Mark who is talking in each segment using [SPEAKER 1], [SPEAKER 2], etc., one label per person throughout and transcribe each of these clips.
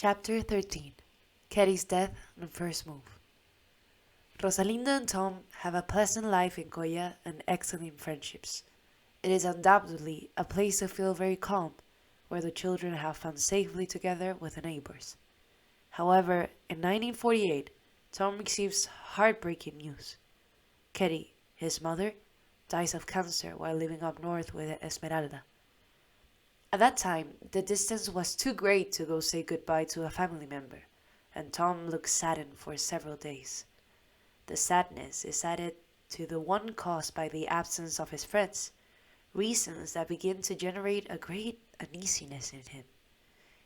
[SPEAKER 1] Chapter 13. Ketty's Death and First Move. Rosalinda and Tom have a pleasant life in Goya and excellent friendships. It is undoubtedly a place to feel very calm, where the children have fun safely together with the neighbors. However, in 1948, Tom receives heartbreaking news. Ketty, his mother, dies of cancer while living up north with Esmeralda. At that time, the distance was too great to go say goodbye to a family member, and Tom looked saddened for several days. The sadness is added to the one caused by the absence of his friends, reasons that begin to generate a great uneasiness in him.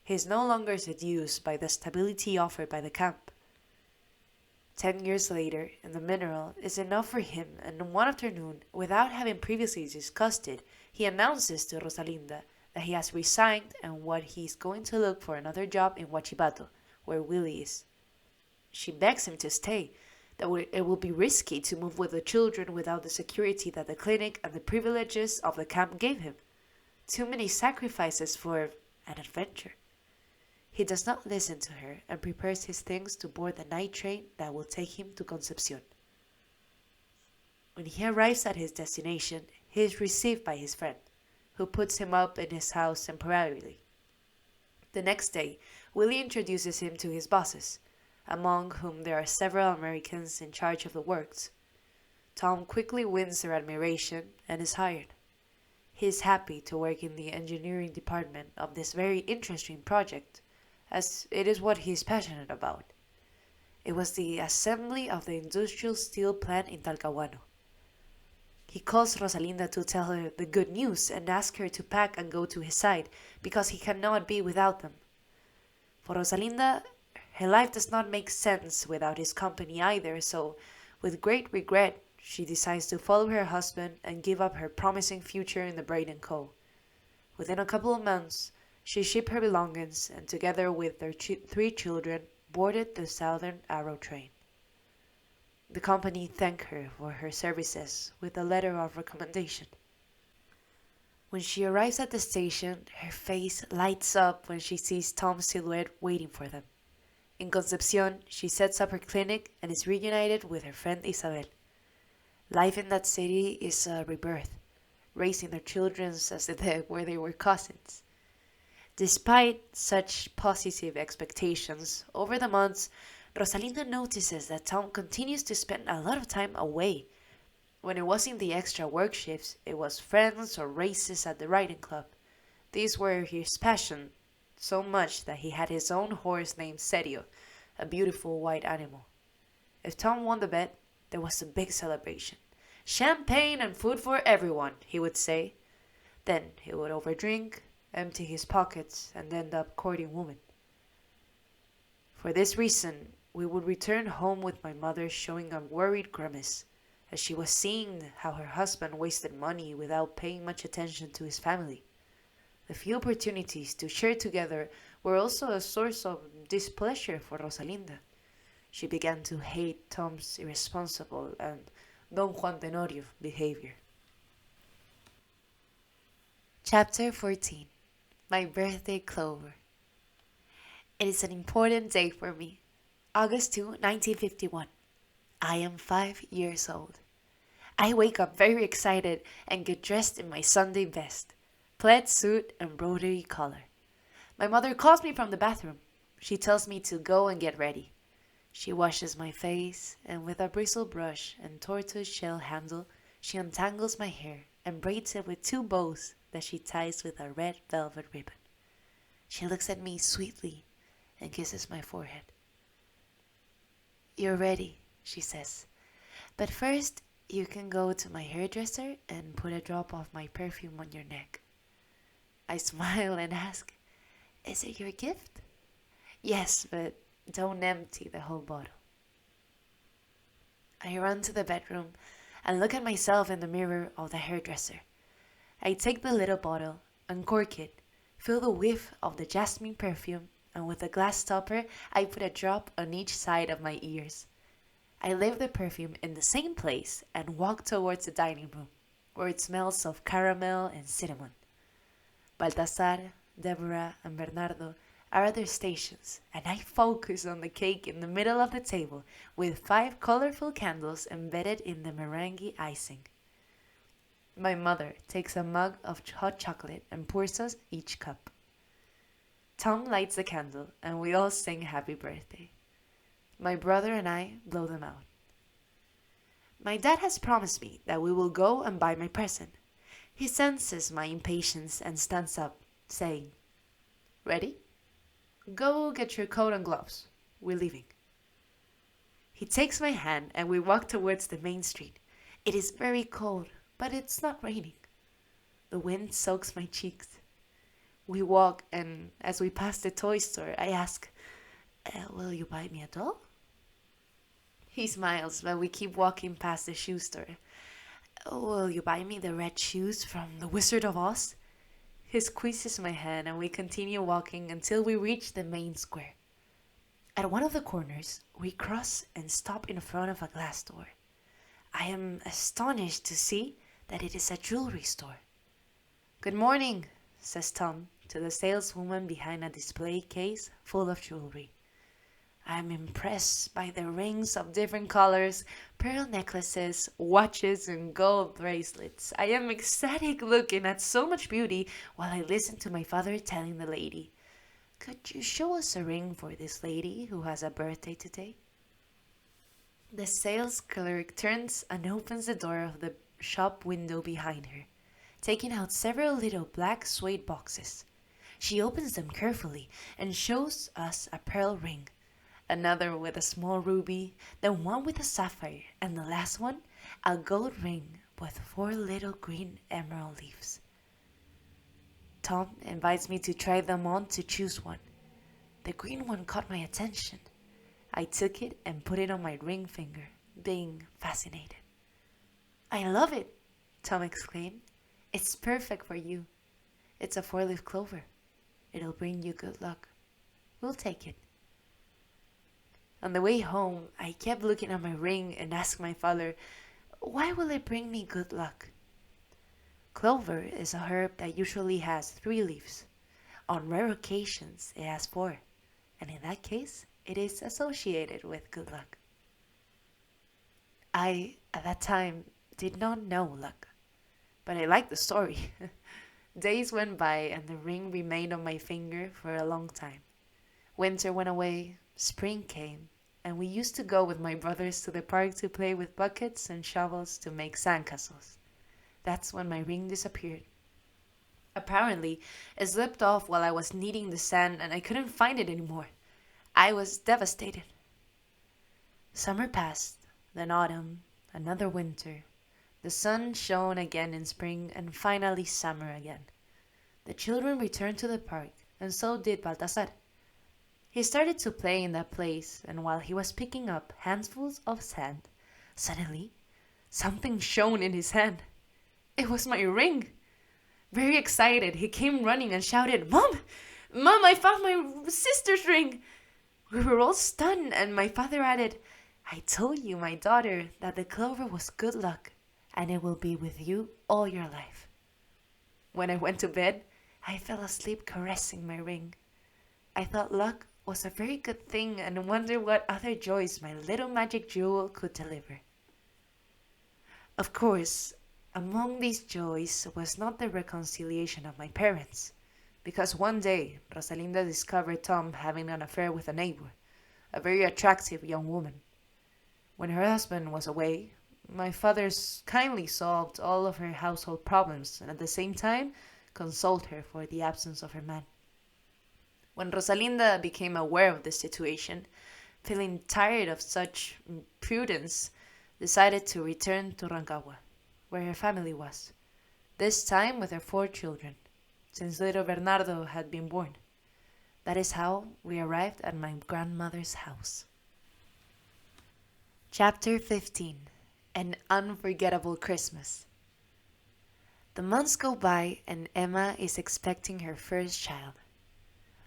[SPEAKER 1] He is no longer seduced by the stability offered by the camp. 10 years later, in the mineral is enough for him, and one afternoon, without having previously discussed it, he announces to Rosalinda that he has resigned and what he is going to look for another job in Huachipato, where Willie is. She begs him to stay, that it will be risky to move with the children without the security that the clinic and the privileges of the camp gave him. Too many sacrifices for an adventure. He does not listen to her and prepares his things to board the night train that will take him to Concepcion. When he arrives at his destination, he is received by his friend, who puts him up in his house temporarily. The next day, Willie introduces him to his bosses, among whom there are several Americans in charge of the works. Tom quickly wins their admiration and is hired. He is happy to work in the engineering department of this very interesting project, as it is what he is passionate about. It was the assembly of the industrial steel plant in Talcahuano. He calls Rosalinda to tell her the good news and ask her to pack and go to his side, because he cannot be without them. For Rosalinda, her life does not make sense without his company either, so with great regret she decides to follow her husband and give up her promising future in the Braden Co. Within a couple of months, she shipped her belongings and together with their 3 children boarded the Southern Arrow train. The company thanked her for her services with a letter of recommendation. When she arrives at the station, her face lights up when she sees Tom's silhouette waiting for them. In Concepcion, she sets up her clinic and is reunited with her friend Isabel. Life in that city is a rebirth, raising their children as if they were cousins. Despite such positive expectations, over the months, Rosalinda notices that Tom continues to spend a lot of time away. When it wasn't the extra work shifts, it was friends or races at the riding club. These were his passion, so much that he had his own horse named Serio, a beautiful white animal. If Tom won the bet, there was a big celebration. Champagne and food for everyone, he would say. Then he would overdrink, empty his pockets, and end up courting women. For this reason, we would return home with my mother showing a worried grimace, as she was seeing how her husband wasted money without paying much attention to his family. The few opportunities to share together were also a source of displeasure for Rosalinda. She began to hate Tom's irresponsible and Don Juan Tenorio behavior. Chapter 14. My Birthday Clover. It is an important day for me. August 2, 1951. I am 5 years old. I wake up very excited and get dressed in my Sunday best, plaid suit and broderie collar. My mother calls me from the bathroom. She tells me to go and get ready. She washes my face, and with a bristle brush and tortoise shell handle, she untangles my hair and braids it with 2 bows that she ties with a red velvet ribbon. She looks at me sweetly and kisses my forehead. "You're ready," she says. "But first, you can go to my hairdresser and put a drop of my perfume on your neck." I smile and ask, "Is it your gift?" "Yes, but don't empty the whole bottle." I run to the bedroom and look at myself in the mirror of the hairdresser. I take the little bottle, uncork it, feel the whiff of the jasmine perfume, and with a glass stopper, I put a drop on each side of my ears. I leave the perfume in the same place and walk towards the dining room, where it smells of caramel and cinnamon. Baltasar, Deborah, and Bernardo our other stations, and I focus on the cake in the middle of the table with 5 colorful candles embedded in the meringue icing. My mother takes a mug of hot chocolate and pours us each cup. Tom lights the candle and we all sing happy birthday. My brother and I blow them out. My dad has promised me that we will go and buy my present. He senses my impatience and stands up, saying, "Ready? Go get your coat and gloves. We're leaving." He takes my hand and we walk towards the main street. It is very cold, but it's not raining. The wind soaks my cheeks. We walk, and as we pass the toy store, I ask, "Will you buy me a doll?" He smiles, but we keep walking past the shoe store. "Will you buy me the red shoes from the Wizard of Oz?" He squeezes my hand and we continue walking until we reach the main square. At one of the corners, we cross and stop in front of a glass door. I am astonished to see that it is a jewelry store. "Good morning," says Tom to the saleswoman behind a display case full of jewelry. I am impressed by the rings of different colors, pearl necklaces, watches, and gold bracelets. I am ecstatic looking at so much beauty while I listen to my father telling the lady, "Could you show us a ring for this lady who has a birthday today?" The sales clerk turns and opens the door of the shop window behind her, taking out several little black suede boxes. She opens them carefully and shows us a pearl ring, another with a small ruby, then one with a sapphire, and the last one, a gold ring with 4 little green emerald leaves. Tom invites me to try them on to choose one. The green one caught my attention. I took it and put it on my ring finger, being fascinated. "I love it," Tom exclaimed. "It's perfect for you. It's a 4-leaf clover. It'll bring you good luck. We'll take it." On the way home, I kept looking at my ring and asked my father, "Why will it bring me good luck?" Clover is a herb that usually has 3 leaves. On rare occasions, it has 4, and in that case, it is associated with good luck. I, at that time, did not know luck, but I liked the story. Days went by and the ring remained on my finger for a long time. Winter went away, spring came, and we used to go with my brothers to the park to play with buckets and shovels to make sandcastles. That's when my ring disappeared. Apparently, it slipped off while I was kneading the sand and I couldn't find it anymore. I was devastated. Summer passed, then autumn, another winter. The sun shone again in spring and finally summer again. The children returned to the park, and so did Baltasar. He started to play in that place, and while he was picking up handfuls of sand, suddenly something shone in his hand. It was my ring. Very excited, he came running and shouted, "Mom! Mom, I found my sister's ring!" We were all stunned, and my father added, "I told you, my daughter, that the clover was good luck, and it will be with you all your life." When I went to bed, I fell asleep caressing my ring. I thought luck was a very good thing and wondered what other joys my little magic jewel could deliver. Of course, among these joys was not the reconciliation of my parents, because one day Rosalinda discovered Tom having an affair with a neighbor, a very attractive young woman. When her husband was away, my father kindly solved all of her household problems and at the same time consoled her for the absence of her man. When Rosalinda became aware of the situation, feeling tired of such imprudence, decided to return to Rancagua, where her family was, this time with her 4 children, since little Bernardo had been born. That is how we arrived at my grandmother's house. Chapter 15. An Unforgettable Christmas. The months go by and Emma is expecting her first child.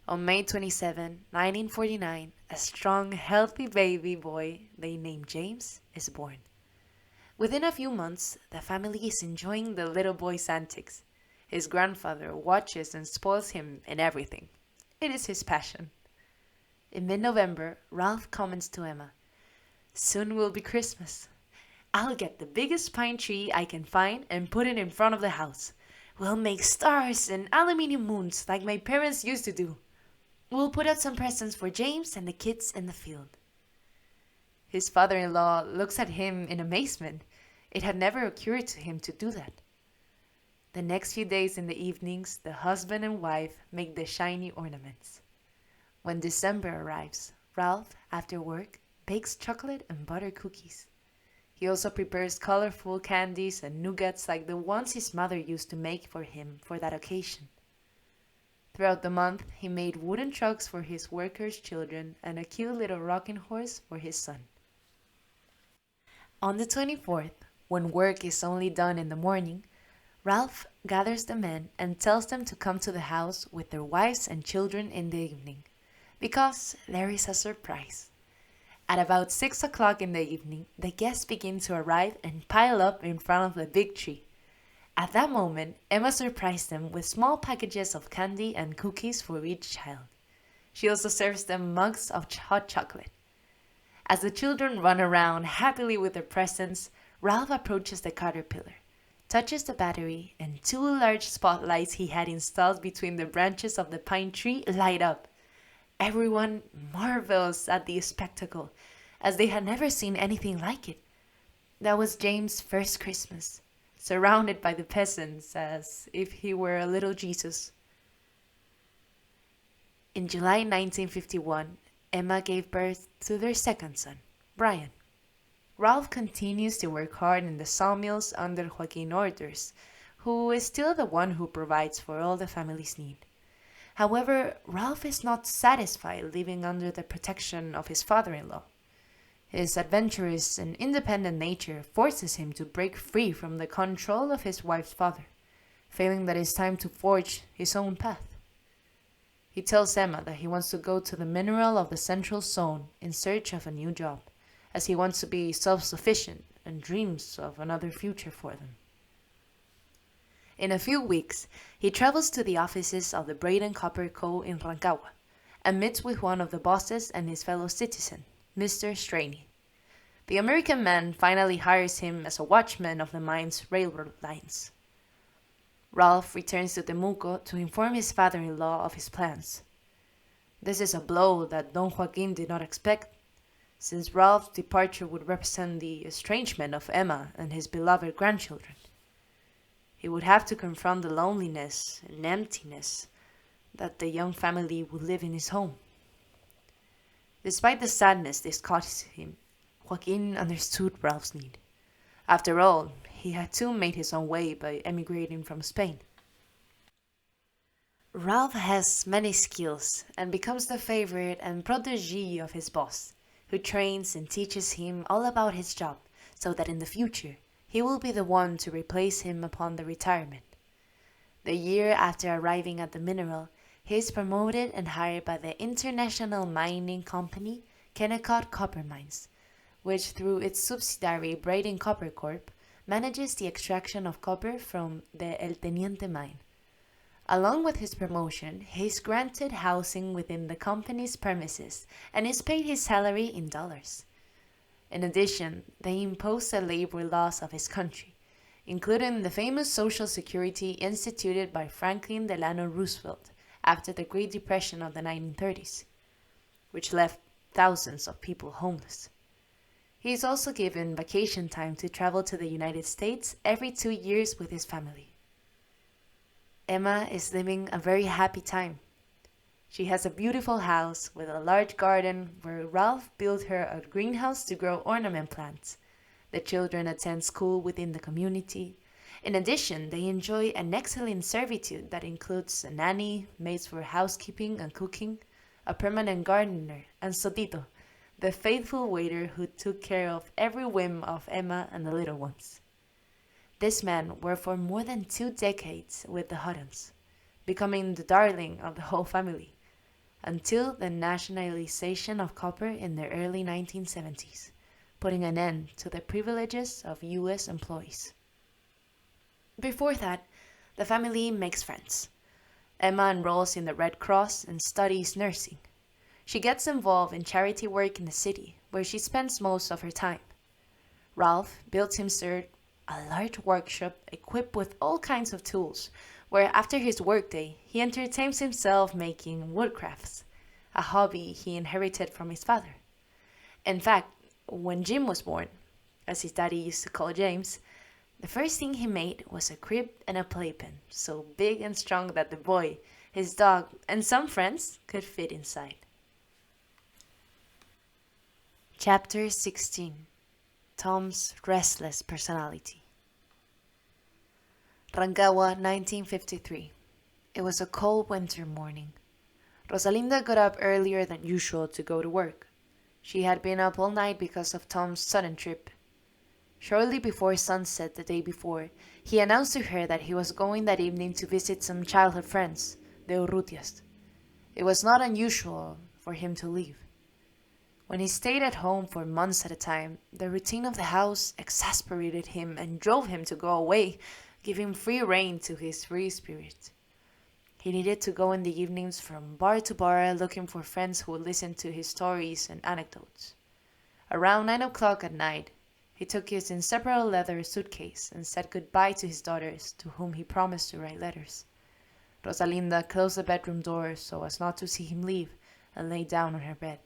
[SPEAKER 1] On May 27, 1949, a strong, healthy baby boy they named James is born. Within a few months, the family is enjoying the little boy's antics. His grandfather watches and spoils him in everything. It is his passion. In mid-November, Ralph comments to Emma, "Soon will be Christmas. I'll get the biggest pine tree I can find and put it in front of the house. We'll make stars and aluminium moons like my parents used to do. We'll put out some presents for James and the kids in the field." His father-in-law looks at him in amazement. It had never occurred to him to do that. The next few days in the evenings, the husband and wife make the shiny ornaments. When December arrives, Ralph, after work, bakes chocolate and butter cookies. He also prepares colorful candies and nougats like the ones his mother used to make for him for that occasion. Throughout the month, he made wooden trucks for his workers' children and a cute little rocking horse for his son. On the 24th, when work is only done in the morning, Ralph gathers the men and tells them to come to the house with their wives and children in the evening, because there is a surprise. At about 6 o'clock in the evening, the guests begin to arrive and pile up in front of the big tree. At that moment, Emma surprised them with small packages of candy and cookies for each child. She also serves them mugs of hot chocolate. As the children run around happily with their presents, Ralph approaches the caterpillar, touches the battery, and 2 large spotlights he had installed between the branches of the pine tree light up. Everyone marvels at the spectacle, as they had never seen anything like it. That was James' first Christmas, surrounded by the peasants as if he were a little Jesus. In July 1951, Emma gave birth to their second son, Brian. Ralph continues to work hard in the sawmills under Joaquin's orders, who is still the one who provides for all the family's need. However, Ralph is not satisfied living under the protection of his father-in-law. His adventurous and independent nature forces him to break free from the control of his wife's father, feeling that it's time to forge his own path. He tells Emma that he wants to go to the mineral of the Central Zone in search of a new job, as he wants to be self-sufficient and dreams of another future for them. In a few weeks, he travels to the offices of the Braden Copper Co. in Rancagua and meets with one of the bosses and his fellow citizen, Mr. Straney. The American man finally hires him as a watchman of the mine's railroad lines. Ralph returns to Temuco to inform his father-in-law of his plans. This is a blow that Don Joaquin did not expect, since Ralph's departure would represent the estrangement of Emma and his beloved grandchildren. He would have to confront the loneliness and emptiness that the young family would live in his home. Despite the sadness this caused him, Joaquin understood Ralph's need. After all, he had too made his own way by emigrating from Spain. Ralph has many skills and becomes the favorite and protégé of his boss, who trains and teaches him all about his job so that in the future he will be the one to replace him upon the retirement. The year after arriving at the mineral, he is promoted and hired by the international mining company Kennecott Copper Mines, which through its subsidiary Braden Copper Corp. Manages the extraction of copper from the El Teniente mine. Along with his promotion, he is granted housing within the company's premises and is paid his salary in dollars. In addition, they impose the labor laws of his country, including the famous Social Security instituted by Franklin Delano Roosevelt after the Great Depression of the 1930s, which left thousands of people homeless. He is also given vacation time to travel to the United States every 2 years with his family. Emma is living a very happy time. She has a beautiful house with a large garden where Ralph built her a greenhouse to grow ornament plants. The children attend school within the community. In addition, they enjoy an excellent servitude that includes a nanny, maids for housekeeping and cooking, a permanent gardener, and Sotito, the faithful waiter who took care of every whim of Emma and the little ones. This man worked for more than 2 decades with the Huttons, becoming the darling of the whole family, until the nationalization of copper in the early 1970s, putting an end to the privileges of U.S. employees. Before that, the family makes friends. Emma enrolls in the Red Cross and studies nursing. She gets involved in charity work in the city, where she spends most of her time. Ralph builds himself a large workshop equipped with all kinds of tools, where after his workday he entertains himself making woodcrafts, a hobby he inherited from his father. In fact, when Jim was born, as his daddy used to call James, the first thing he made was a crib and a playpen, so big and strong that the boy, his dog, and some friends could fit inside. Chapter 16. Tom's Restless Personality. Rancagua, 1953. It was a cold winter morning. Rosalinda got up earlier than usual to go to work. She had been up all night because of Tom's sudden trip. Shortly before sunset the day before, he announced to her that he was going that evening to visit some childhood friends, the Urrutias. It was not unusual for him to leave. When he stayed at home for months at a time, the routine of the house exasperated him and drove him to go away, giving free rein to his free spirit. He needed to go in the evenings from bar to bar looking for friends who would listen to his stories and anecdotes. Around 9 o'clock at night, he took his inseparable leather suitcase and said goodbye to his daughters, to whom he promised to write letters. Rosalinda closed the bedroom door so as not to see him leave and lay down on her bed.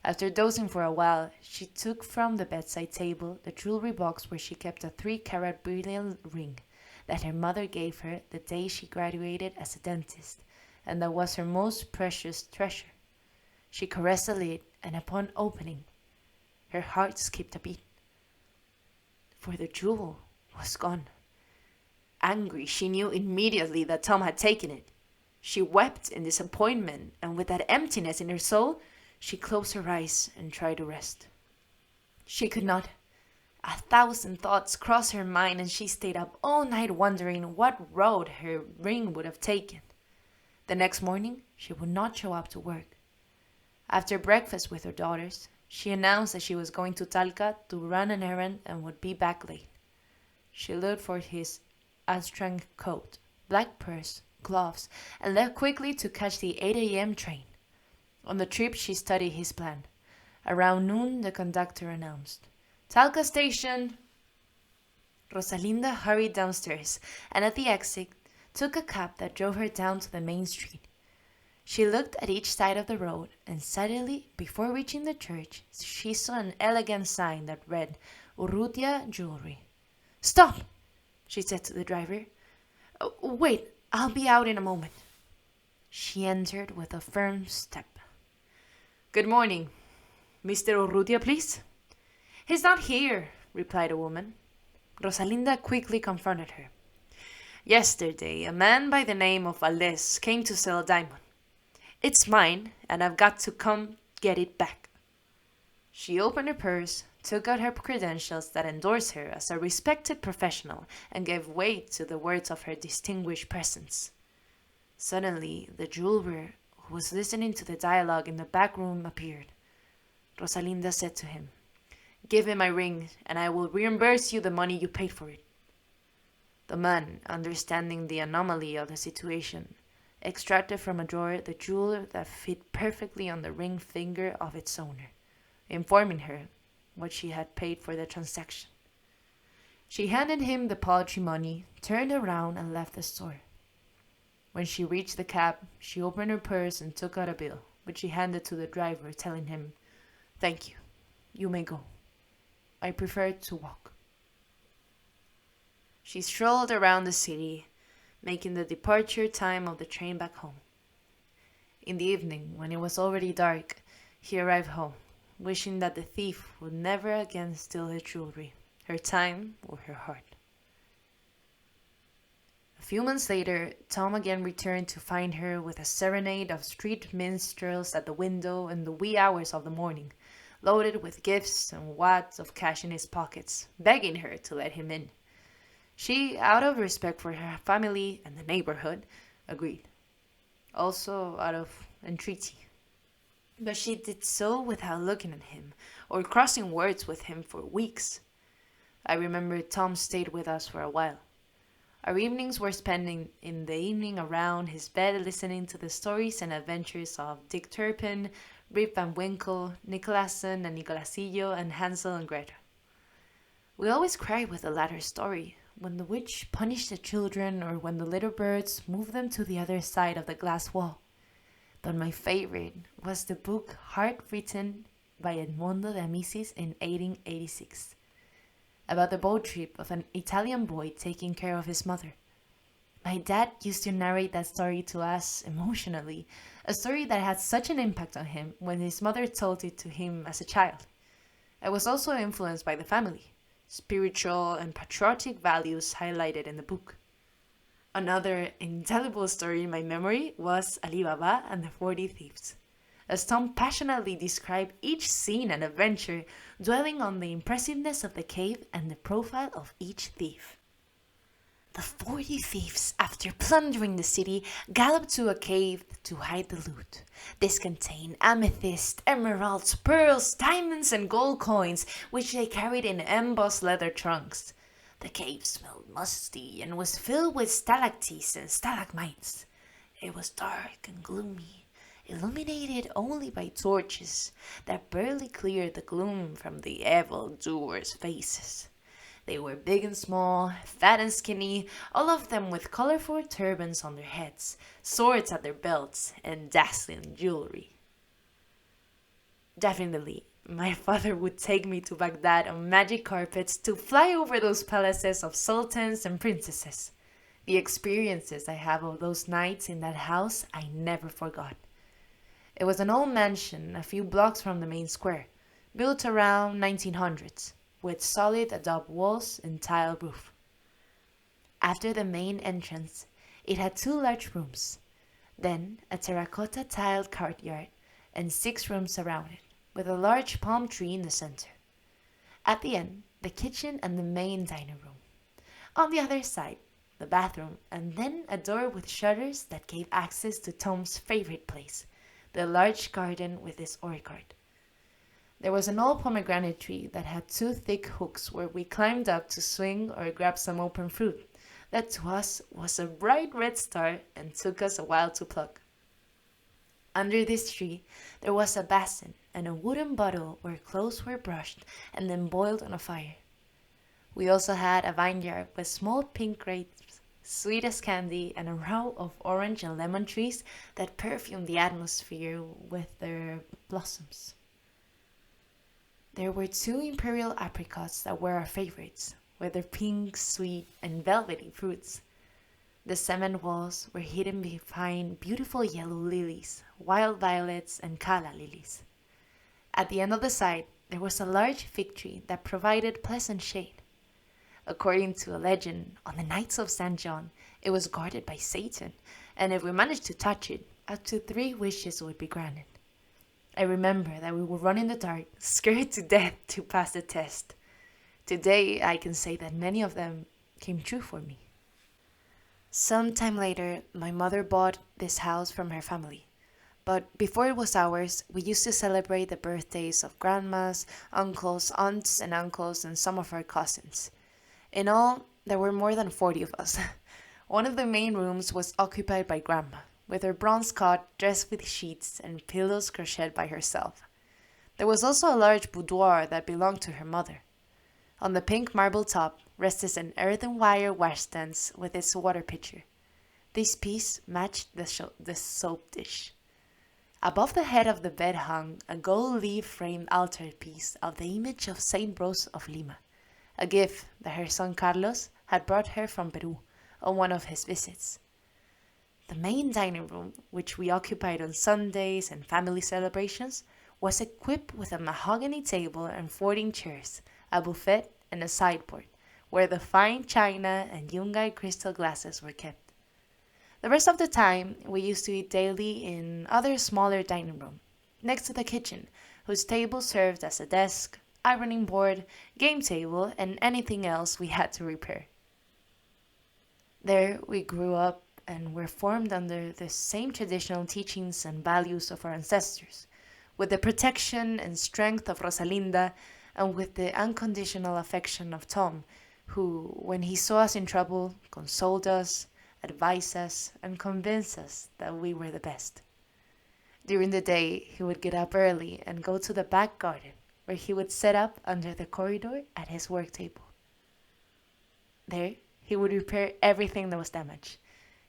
[SPEAKER 1] After dozing for a while, she took from the bedside table the jewelry box where she kept a 3-carat brilliant ring that her mother gave her the day she graduated as a dentist, and that was her most precious treasure. She caressed the lid, and upon opening, her heart skipped a beat, for the jewel was gone. Angry, she knew immediately that Tom had taken it. She wept in disappointment, and with that emptiness in her soul, she closed her eyes and tried to rest. She could not. 1,000 thoughts crossed her mind, and she stayed up all night wondering what road her ring would have taken. The next morning, she would not show up to work. After breakfast with her daughters, she announced that she was going to Talca to run an errand and would be back late. She looked for his Astrakhan coat, black purse, gloves, and left quickly to catch the 8 a.m. train. On the trip, she studied his plan. Around noon, the conductor announced, "Talca station!" Rosalinda hurried downstairs, and at the exit, took a cab that drove her down to the main street. She looked at each side of the road, and suddenly, before reaching the church, she saw an elegant sign that read, "Urrutia Jewelry." "Stop!" she said to the driver. "Wait, I'll be out in a moment." She entered with a firm step. "Good morning. Mr. Urrutia, please?" "He's not here," replied a woman. Rosalinda quickly confronted her. "Yesterday, a man by the name of Valdez came to sell a diamond. It's mine, and I've got to come get it back." She opened her purse, took out her credentials that endorsed her as a respected professional, and gave weight to the words of her distinguished presence. Suddenly, the jeweler, who was listening to the dialogue in the back room, appeared. Rosalinda said to him, "Give me my ring, and I will reimburse you the money you paid for it." The man, understanding the anomaly of the situation, extracted from a drawer the jewel that fit perfectly on the ring finger of its owner, informing her what she had paid for the transaction. She handed him the paltry money, turned around, and left the store. When she reached the cab, she opened her purse and took out a bill, which she handed to the driver, telling him, "Thank you. You may go. I prefer to walk." She strolled around the city, making the departure time of the train back home. In the evening, when it was already dark, he arrived home, wishing that the thief would never again steal her jewelry, her time, or her heart. A few months later, Tom again returned to find her with a serenade of street minstrels at the window in the wee hours of the morning, loaded with gifts and wads of cash in his pockets, begging her to let him in. She, out of respect for her family and the neighborhood, agreed. Also out of entreaty. But she did so without looking at him, or crossing words with him for weeks. I remember Tom stayed with us for a while. Our evenings were spent in the evening around his bed listening to the stories and adventures of Dick Turpin, Rip Van Winkle, Nicolason and Nicolasillo, and Hansel and Gretel. We always cried with the latter story, when the witch punished the children or when the little birds moved them to the other side of the glass wall. But my favorite was the book Heart, written by Edmondo de Amicis in 1886, about the boat trip of an Italian boy taking care of his mother. My dad used to narrate that story to us emotionally, a story that had such an impact on him when his mother told it to him as a child. I was also influenced by the family, spiritual and patriotic values highlighted in the book. Another indelible story in my memory was Ali Baba and the 40 Thieves, as Tom passionately described each scene and adventure, dwelling on the impressiveness of the cave and the profile of each thief. The 40 thieves, after plundering the city, galloped to a cave to hide the loot. This contained amethyst, emeralds, pearls, diamonds, and gold coins, which they carried in embossed leather trunks. The cave smelled musty and was filled with stalactites and stalagmites. It was dark and gloomy, illuminated only by torches that barely cleared the gloom from the evil-doers' faces. They were big and small, fat and skinny, all of them with colorful turbans on their heads, swords at their belts, and dazzling jewelry. Definitely, my father would take me to Baghdad on magic carpets to fly over those palaces of sultans and princesses. The experiences I have of those nights in that house I never forgot. It was an old mansion a few blocks from the main square, built around 1900s, with solid adobe walls and tile roof. After the main entrance, it had 2 large rooms, then a terracotta tiled courtyard, and 6 rooms around it, with a large palm tree in the center. At the end, the kitchen and the main dining room. On the other side, the bathroom, and then a door with shutters that gave access to Tom's favorite place, the large garden with its orchard. There was an old pomegranate tree that had 2 thick hooks where we climbed up to swing or grab some open fruit that to us was a bright red star and took us a while to pluck. Under this tree there was a basin and a wooden bottle where clothes were brushed and then boiled on a fire. We also had a vineyard with small pink grapes, sweet as candy, and a row of orange and lemon trees that perfumed the atmosphere with their blossoms. There were 2 imperial apricots that were our favorites, with their pink, sweet, and velvety fruits. The cement walls were hidden behind beautiful yellow lilies, wild violets, and calla lilies. At the end of the side, there was a large fig tree that provided pleasant shade. According to a legend, on the nights of St. John, it was guarded by Satan, and if we managed to touch it, up to 3 wishes would be granted. I remember that we would run in the dark, scared to death to pass the test. Today, I can say that many of them came true for me. Some time later, my mother bought this house from her family. But before it was ours, we used to celebrate the birthdays of grandmas, uncles, aunts and uncles, and some of our cousins. In all, there were more than 40 of us. One of the main rooms was occupied by Grandma, with her bronze cot dressed with sheets and pillows crocheted by herself. There was also a large boudoir that belonged to her mother. On the pink marble top rested an earthenware washstand with its water pitcher. This piece matched the soap dish. Above the head of the bed hung a gold leaf-framed altarpiece of the image of Saint Rose of Lima, a gift that her son Carlos had brought her from Peru on one of his visits. The main dining room, which we occupied on Sundays and family celebrations, was equipped with a mahogany table and 14 chairs, a buffet, and a sideboard, where the fine china and Yungay crystal glasses were kept. The rest of the time, we used to eat daily in other smaller dining room, next to the kitchen, whose table served as a desk, ironing board, game table, and anything else we had to repair. There we grew up and were formed under the same traditional teachings and values of our ancestors, with the protection and strength of Rosalinda, and with the unconditional affection of Tom, who, when he saw us in trouble, consoled us, advised us, and convinced us that we were the best. During the day, he would get up early and go to the back garden, where he would set up under the corridor at his work table. There, he would repair everything that was damaged.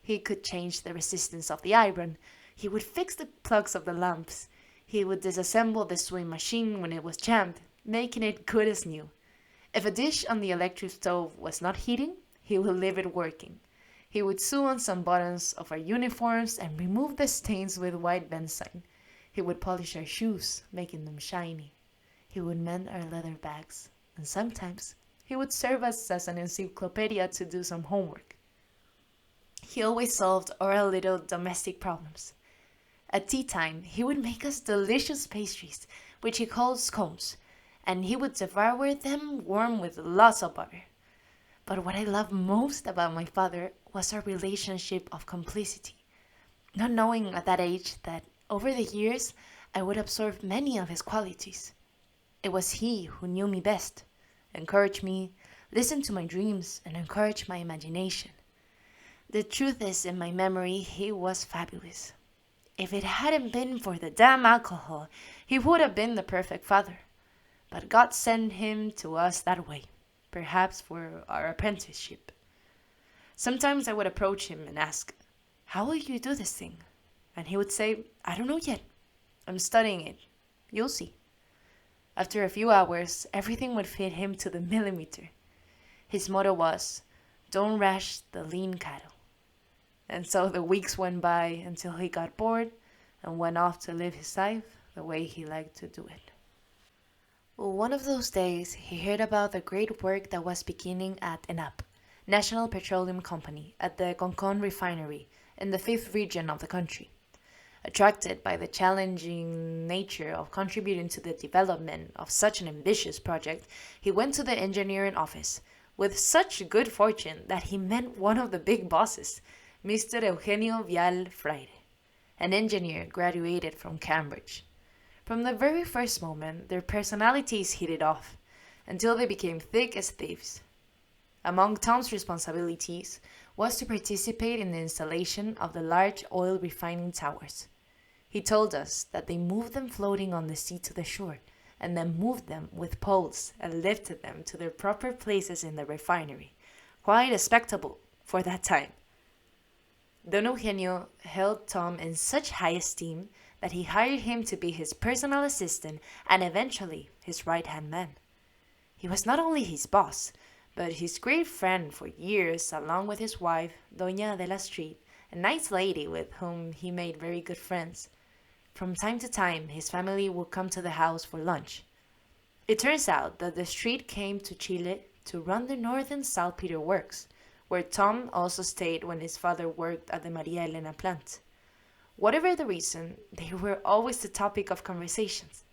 [SPEAKER 1] He could change the resistance of the iron. He would fix the plugs of the lamps. He would disassemble the sewing machine when it was jammed, making it good as new. If a dish on the electric stove was not heating, he would leave it working. He would sew on some buttons of our uniforms and remove the stains with white benzine. He would polish our shoes, making them shiny. He would mend our leather bags, and sometimes he would serve us as an encyclopedia to do some homework. He always solved our little domestic problems. At tea time, he would make us delicious pastries, which he called scones, and he would devour them warm with lots of butter. But what I loved most about my father was our relationship of complicity, not knowing at that age that over the years I would absorb many of his qualities. It was he who knew me best, encouraged me, listened to my dreams, and encouraged my imagination. The truth is, in my memory, he was fabulous. If it hadn't been for the damn alcohol, he would have been the perfect father. But God sent him to us that way, perhaps for our apprenticeship. Sometimes I would approach him and ask, "How will you do this thing?" And he would say, "I don't know yet. I'm studying it. You'll see." After a few hours, everything would fit him to the millimeter. His motto was, "Don't rush the lean cattle." And so the weeks went by until he got bored and went off to live his life the way he liked to do it. Well, one of those days, he heard about the great work that was beginning at ENAP, National Petroleum Company, at the Concon refinery in the 5th region of the country. Attracted by the challenging nature of contributing to the development of such an ambitious project, he went to the engineering office with such good fortune that he met one of the big bosses, Mr. Eugenio Vial Freire, an engineer graduated from Cambridge. From the very first moment, their personalities hit it off, until they became thick as thieves. Among Tom's responsibilities was to participate in the installation of the large oil refining towers. He told us that they moved them floating on the sea to the shore, and then moved them with poles and lifted them to their proper places in the refinery. Quite a spectacle for that time. Don Eugenio held Tom in such high esteem that he hired him to be his personal assistant and eventually his right-hand man. He was not only his boss, but his great friend for years, along with his wife, Doña de la Street, a nice lady with whom he made very good friends. From time to time, his family would come to the house for lunch. It turns out that the Street came to Chile to run the northern saltpeter works, where Tom also stayed when his father worked at the Maria Elena plant. Whatever the reason, they were always the topic of conversations.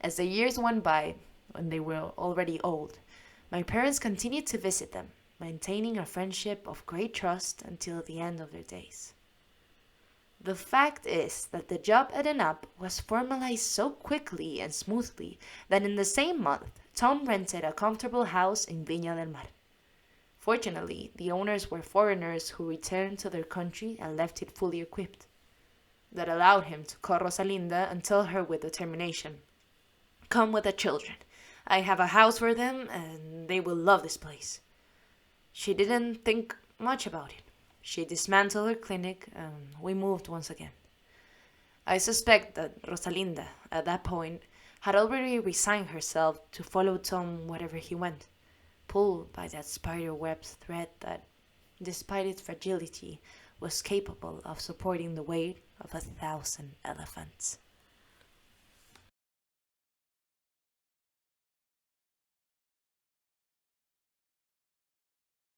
[SPEAKER 1] As the years went by, when they were already old, my parents continued to visit them, maintaining a friendship of great trust until the end of their days. The fact is that the job at ENAP was formalized so quickly and smoothly that in the same month, Tom rented a comfortable house in Viña del Mar. Fortunately, the owners were foreigners who returned to their country and left it fully equipped. That allowed him to call Rosalinda and tell her with determination, "Come with the children. I have a house for them and they will love this place." She didn't think much about it. She dismantled her clinic and we moved once again. I suspect that Rosalinda, at that point, had already resigned herself to follow Tom wherever he went, pulled by that spider-web thread that, despite its fragility, was capable of supporting the weight of 1,000 elephants.